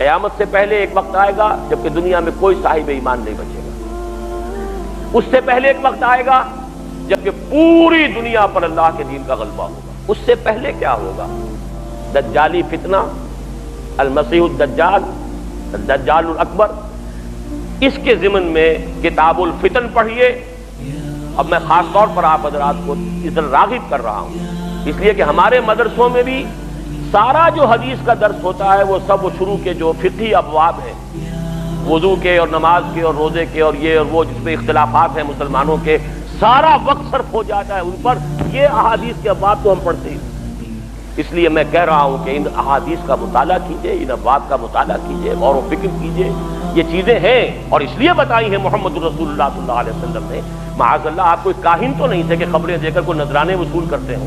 قیامت سے پہلے ایک وقت آئے گا جبکہ دنیا میں کوئی صاحب ایمان نہیں بچے گا. اس سے پہلے ایک وقت آئے گا جبکہ پوری دنیا پر اللہ کے دین کا غلبہ ہوگا. اس سے پہلے کیا ہوگا؟ دجالی فتنہ، المسیح الدجال، الدجال الاکبر. اس کے ضمن میں کتاب الفتن پڑھیے. اب میں خاص طور پر آپ حضرات کو اس طرح راغب کر رہا ہوں، اس لیے کہ ہمارے مدرسوں میں بھی سارا جو حدیث کا درس ہوتا ہے وہ سب شروع کے جو فقہی ابواب ہیں، وضو کے اور نماز کے اور روزے کے اور یہ اور وہ جس پہ اختلافات ہیں مسلمانوں کے، سارا وقت صرف ہو جاتا ہے ان پر. یہ احادیث کے ابواب تو ہم پڑھتے ہیں. اس لیے میں کہہ رہا ہوں کہ ان احادیث کا مطالعہ کیجئے، ان ابواب کا مطالعہ کیجئے، غور و فکر کیجئے. یہ چیزیں ہیں اور اس لیے بتائی ہیں محمد رسول اللہ صلی اللہ علیہ وسلم نے. معاذ اللہ آپ کوئی کاہن تو نہیں تھے کہ خبریں دے کر کوئی نذرانے وصول کرتے ہوں.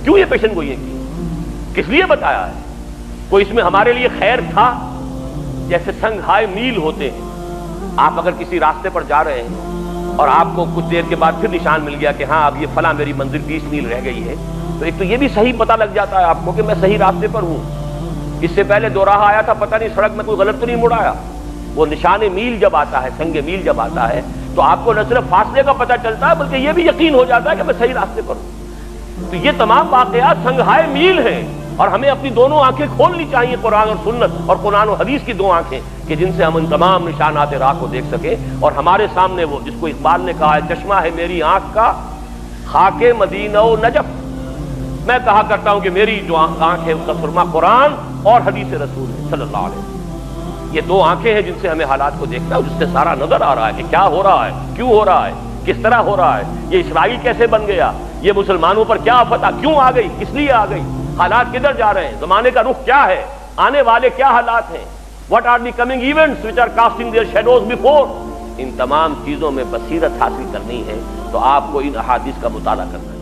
کیوں یہ پیشن گوئیاں کی؟ کس لیے بتایا ہے؟ کوئی اس میں ہمارے لیے خیر تھا؟ جیسے سنگ ہائے میل ہوتے ہیں. آپ اگر کسی راستے پر جا رہے ہیں اور آپ کو کچھ دیر کے بعد پھر نشان مل گیا کہ ہاں اب یہ فلاں میری منزل 20 میل رہ گئی ہے، تو ایک تو یہ بھی صحیح پتہ لگ جاتا ہے آپ کو کہ میں صحیح راستے پر ہوں. اس سے پہلے دو راہ آیا تھا، پتہ نہیں سڑک میں کوئی غلط تو نہیں مڑ آیا. وہ نشان میل جب آتا ہے، سنگ میل جب آتا ہے، تو آپ کو نہ صرف فاصلے کا پتہ چلتا ہے بلکہ یہ بھی یقین ہو جاتا ہے کہ میں صحیح راستے پر ہوں. تو یہ تمام واقعات سنگھائے میل ہیں اور ہمیں اپنی دونوں آنکھیں کھولنی چاہیے، قرآن اور سنت اور قرآن و حدیث کی دو آنکھیں، کہ جن سے ہم ان تمام نشانات راہ کو دیکھ سکیں. اور ہمارے سامنے وہ جس کو اقبال نے کہا ہے چشمہ ہے میری آنکھ کا خاک مدینہ و نجف. میں کہا کرتا ہوں کہ میری جو آنکھ ہے اس کا سرما قرآن اور حدیث رسول صلی اللہ علیہ وسلم. یہ دو آنکھیں ہیں جن سے ہمیں حالات کو دیکھنا ہے، جس سے سارا نظر آ رہا ہے کہ کیا ہو رہا ہے، کیوں ہو رہا ہے، کس طرح ہو رہا ہے، یہ اسرائیل کیسے بن گیا، یہ مسلمانوں پر کیا فتح کیوں آ گئی، کس لیے آ گئی، حالات کدھر جا رہے ہیں، زمانے کا رخ کیا ہے، آنے والے کیا حالات ہیں. What are the coming events which are casting their shadows before. ان تمام چیزوں میں بصیرت حاصل کرنی ہے تو آپ کو ان احادیث کا مطالعہ کرنا ہے.